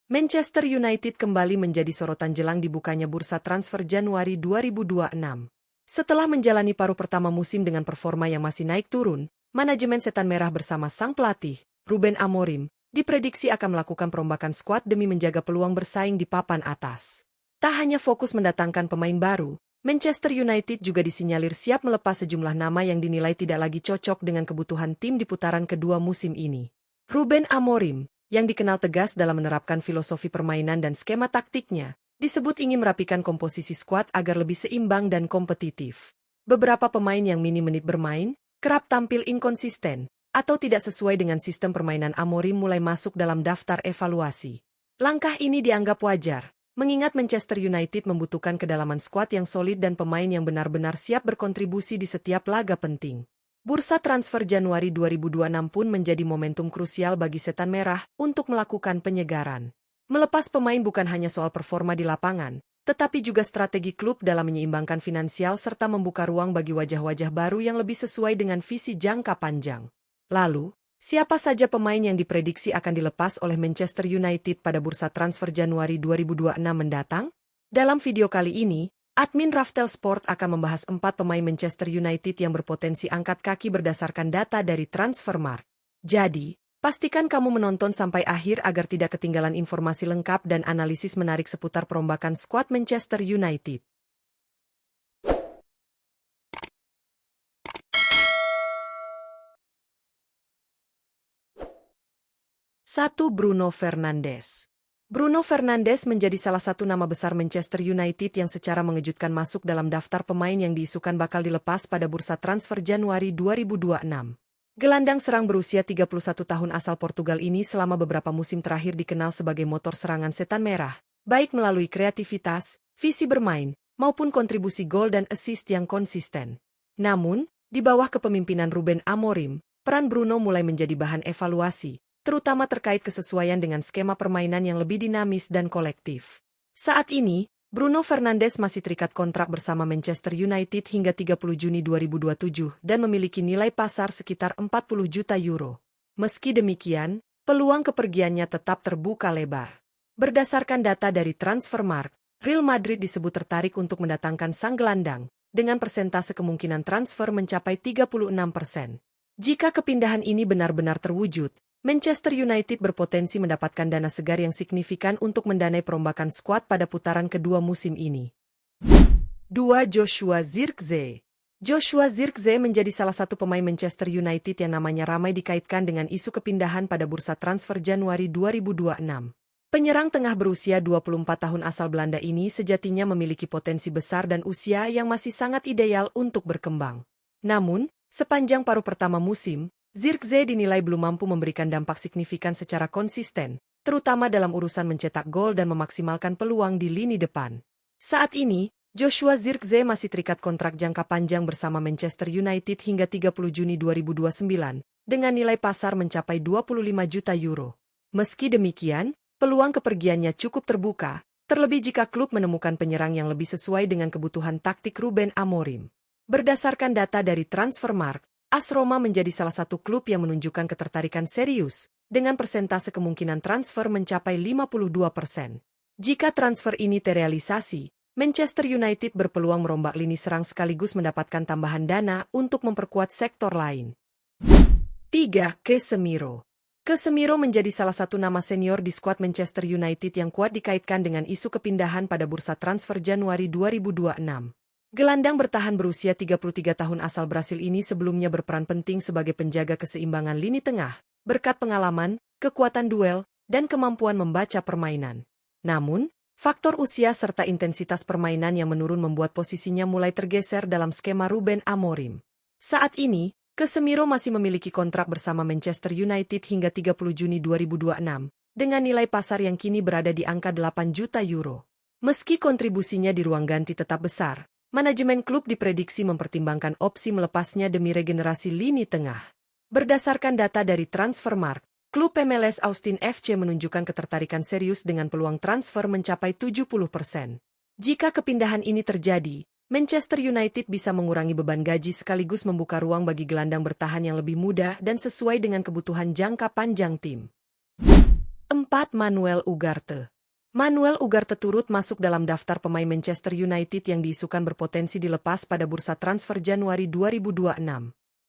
Manchester United kembali menjadi sorotan jelang dibukanya bursa transfer Januari 2026. Setelah menjalani paruh pertama musim dengan performa yang masih naik turun, manajemen Setan Merah bersama sang pelatih, Ruben Amorim, diprediksi akan melakukan perombakan skuad demi menjaga peluang bersaing di papan atas. Tak hanya fokus mendatangkan pemain baru, Manchester United juga disinyalir siap melepas sejumlah nama yang dinilai tidak lagi cocok dengan kebutuhan tim di putaran kedua musim ini. Ruben Amorim, yang dikenal tegas dalam menerapkan filosofi permainan dan skema taktiknya, disebut ingin merapikan komposisi skuad agar lebih seimbang dan kompetitif. Beberapa pemain yang minim menit bermain, kerap tampil inkonsisten, atau tidak sesuai dengan sistem permainan Amorim mulai masuk dalam daftar evaluasi. Langkah ini dianggap wajar, mengingat Manchester United membutuhkan kedalaman skuad yang solid dan pemain yang benar-benar siap berkontribusi di setiap laga penting. Bursa transfer Januari 2026 pun menjadi momentum krusial bagi Setan Merah untuk melakukan penyegaran. Melepas pemain bukan hanya soal performa di lapangan, tetapi juga strategi klub dalam menyeimbangkan finansial serta membuka ruang bagi wajah-wajah baru yang lebih sesuai dengan visi jangka panjang. Lalu, siapa saja pemain yang diprediksi akan dilepas oleh Manchester United pada bursa transfer Januari 2026 mendatang? Dalam video kali ini, admin Raftel Sport akan membahas 4 pemain Manchester United yang berpotensi angkat kaki berdasarkan data dari Transfermarkt. Jadi, pastikan kamu menonton sampai akhir agar tidak ketinggalan informasi lengkap dan analisis menarik seputar perombakan skuad Manchester United. 1. Bruno Fernandes. Bruno Fernandes menjadi salah satu nama besar Manchester United yang secara mengejutkan masuk dalam daftar pemain yang diisukan bakal dilepas pada bursa transfer Januari 2026. Gelandang serang berusia 31 tahun asal Portugal ini selama beberapa musim terakhir dikenal sebagai motor serangan Setan Merah, baik melalui kreativitas, visi bermain, maupun kontribusi gol dan assist yang konsisten. Namun, di bawah kepemimpinan Ruben Amorim, peran Bruno mulai menjadi bahan evaluasi, terutama terkait kesesuaian dengan skema permainan yang lebih dinamis dan kolektif. Saat ini, Bruno Fernandes masih terikat kontrak bersama Manchester United hingga 30 Juni 2027 dan memiliki nilai pasar sekitar 40 juta euro. Meski demikian, peluang kepergiannya tetap terbuka lebar. Berdasarkan data dari Transfermarkt, Real Madrid disebut tertarik untuk mendatangkan sang gelandang, dengan persentase kemungkinan transfer mencapai 36%. Jika kepindahan ini benar-benar terwujud, Manchester United berpotensi mendapatkan dana segar yang signifikan untuk mendanai perombakan skuad pada putaran kedua musim ini. 2. Joshua Zirkzee. Joshua Zirkzee menjadi salah satu pemain Manchester United yang namanya ramai dikaitkan dengan isu kepindahan pada bursa transfer Januari 2026. Penyerang tengah berusia 24 tahun asal Belanda ini sejatinya memiliki potensi besar dan usia yang masih sangat ideal untuk berkembang. Namun, sepanjang paruh pertama musim, Zirkzee dinilai belum mampu memberikan dampak signifikan secara konsisten, terutama dalam urusan mencetak gol dan memaksimalkan peluang di lini depan. Saat ini, Joshua Zirkzee masih terikat kontrak jangka panjang bersama Manchester United hingga 30 Juni 2029, dengan nilai pasar mencapai 25 juta euro. Meski demikian, peluang kepergiannya cukup terbuka, terlebih jika klub menemukan penyerang yang lebih sesuai dengan kebutuhan taktik Ruben Amorim. Berdasarkan data dari Transfermarkt, AS Roma menjadi salah satu klub yang menunjukkan ketertarikan serius, dengan persentase kemungkinan transfer mencapai 52%. Jika transfer ini terrealisasi, Manchester United berpeluang merombak lini serang sekaligus mendapatkan tambahan dana untuk memperkuat sektor lain. 3. Casemiro. Casemiro menjadi salah satu nama senior di skuad Manchester United yang kuat dikaitkan dengan isu kepindahan pada bursa transfer Januari 2026. Gelandang bertahan berusia 33 tahun asal Brasil ini sebelumnya berperan penting sebagai penjaga keseimbangan lini tengah, berkat pengalaman, kekuatan duel, dan kemampuan membaca permainan. Namun, faktor usia serta intensitas permainan yang menurun membuat posisinya mulai tergeser dalam skema Ruben Amorim. Saat ini, Casemiro masih memiliki kontrak bersama Manchester United hingga 30 Juni 2026, dengan nilai pasar yang kini berada di angka 8 juta euro. Meski kontribusinya di ruang ganti tetap besar, manajemen klub diprediksi mempertimbangkan opsi melepasnya demi regenerasi lini tengah. Berdasarkan data dari Transfermarkt, klub MLS Austin FC menunjukkan ketertarikan serius dengan peluang transfer mencapai 70%. Jika kepindahan ini terjadi, Manchester United bisa mengurangi beban gaji sekaligus membuka ruang bagi gelandang bertahan yang lebih muda dan sesuai dengan kebutuhan jangka panjang tim. 4. Manuel Ugarte. Manuel Ugarte turut masuk dalam daftar pemain Manchester United yang diisukan berpotensi dilepas pada bursa transfer Januari 2026.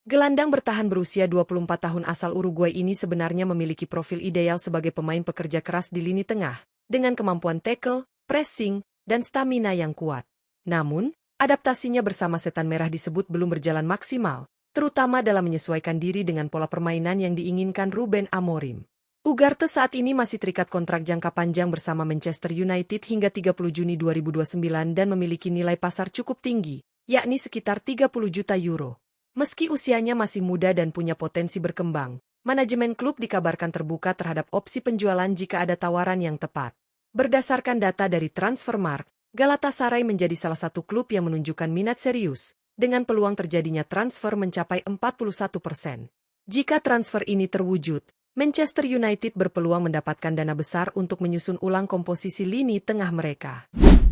Gelandang bertahan berusia 24 tahun asal Uruguay ini sebenarnya memiliki profil ideal sebagai pemain pekerja keras di lini tengah, dengan kemampuan tackle, pressing, dan stamina yang kuat. Namun, adaptasinya bersama Setan Merah disebut belum berjalan maksimal, terutama dalam menyesuaikan diri dengan pola permainan yang diinginkan Ruben Amorim. Ugarte saat ini masih terikat kontrak jangka panjang bersama Manchester United hingga 30 Juni 2029 dan memiliki nilai pasar cukup tinggi, yakni sekitar 30 juta euro. Meski usianya masih muda dan punya potensi berkembang, manajemen klub dikabarkan terbuka terhadap opsi penjualan jika ada tawaran yang tepat. Berdasarkan data dari Transfermarkt, Galatasaray menjadi salah satu klub yang menunjukkan minat serius, dengan peluang terjadinya transfer mencapai 41%. Jika transfer ini terwujud, Manchester United berpeluang mendapatkan dana besar untuk menyusun ulang komposisi lini tengah mereka.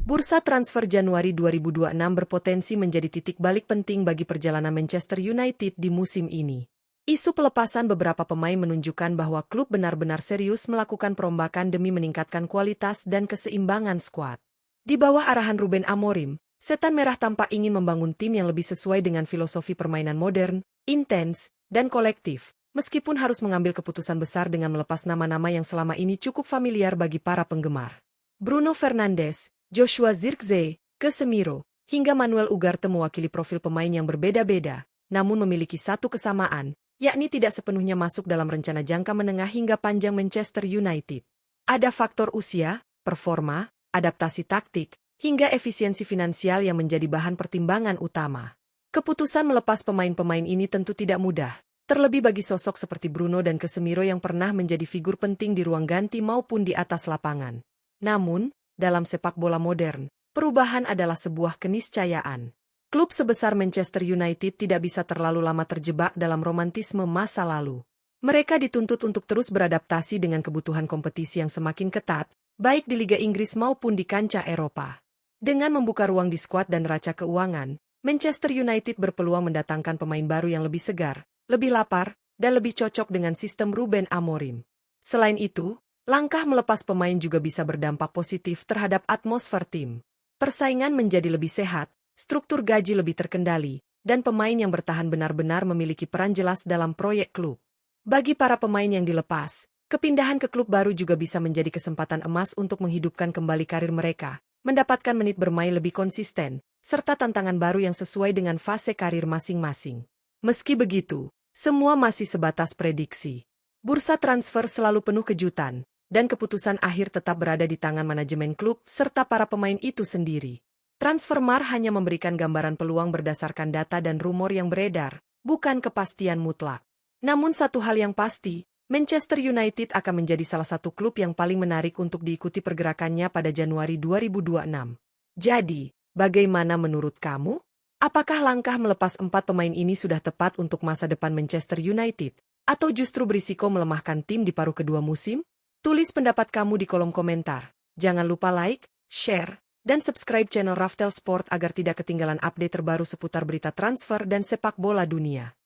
Bursa transfer Januari 2026 berpotensi menjadi titik balik penting bagi perjalanan Manchester United di musim ini. Isu pelepasan beberapa pemain menunjukkan bahwa klub benar-benar serius melakukan perombakan demi meningkatkan kualitas dan keseimbangan skuad. Di bawah arahan Ruben Amorim, Setan Merah tampak ingin membangun tim yang lebih sesuai dengan filosofi permainan modern, intens, dan kolektif, meskipun harus mengambil keputusan besar dengan melepas nama-nama yang selama ini cukup familiar bagi para penggemar. Bruno Fernandes, Joshua Zirkzee, Casemiro, hingga Manuel Ugarte mewakili profil pemain yang berbeda-beda, namun memiliki satu kesamaan, yakni tidak sepenuhnya masuk dalam rencana jangka menengah hingga panjang Manchester United. Ada faktor usia, performa, adaptasi taktik, hingga efisiensi finansial yang menjadi bahan pertimbangan utama. Keputusan melepas pemain-pemain ini tentu tidak mudah, terlebih bagi sosok seperti Bruno dan Casemiro yang pernah menjadi figur penting di ruang ganti maupun di atas lapangan. Namun, dalam sepak bola modern, perubahan adalah sebuah keniscayaan. Klub sebesar Manchester United tidak bisa terlalu lama terjebak dalam romantisme masa lalu. Mereka dituntut untuk terus beradaptasi dengan kebutuhan kompetisi yang semakin ketat, baik di Liga Inggris maupun di kancah Eropa. Dengan membuka ruang di skuad dan neraca keuangan, Manchester United berpeluang mendatangkan pemain baru yang lebih segar, lebih lapar, dan lebih cocok dengan sistem Ruben Amorim. Selain itu, langkah melepas pemain juga bisa berdampak positif terhadap atmosfer tim. Persaingan menjadi lebih sehat, struktur gaji lebih terkendali, dan pemain yang bertahan benar-benar memiliki peran jelas dalam proyek klub. Bagi para pemain yang dilepas, kepindahan ke klub baru juga bisa menjadi kesempatan emas untuk menghidupkan kembali karir mereka, mendapatkan menit bermain lebih konsisten, serta tantangan baru yang sesuai dengan fase karir masing-masing. Meski begitu, semua masih sebatas prediksi. Bursa transfer selalu penuh kejutan, dan keputusan akhir tetap berada di tangan manajemen klub serta para pemain itu sendiri. Transfermarkt hanya memberikan gambaran peluang berdasarkan data dan rumor yang beredar, bukan kepastian mutlak. Namun satu hal yang pasti, Manchester United akan menjadi salah satu klub yang paling menarik untuk diikuti pergerakannya pada Januari 2026. Jadi, bagaimana menurut kamu? Apakah langkah melepas 4 pemain ini sudah tepat untuk masa depan Manchester United? Atau justru berisiko melemahkan tim di paruh kedua musim? Tulis pendapat kamu di kolom komentar. Jangan lupa like, share, dan subscribe channel Raftel Sport agar tidak ketinggalan update terbaru seputar berita transfer dan sepak bola dunia.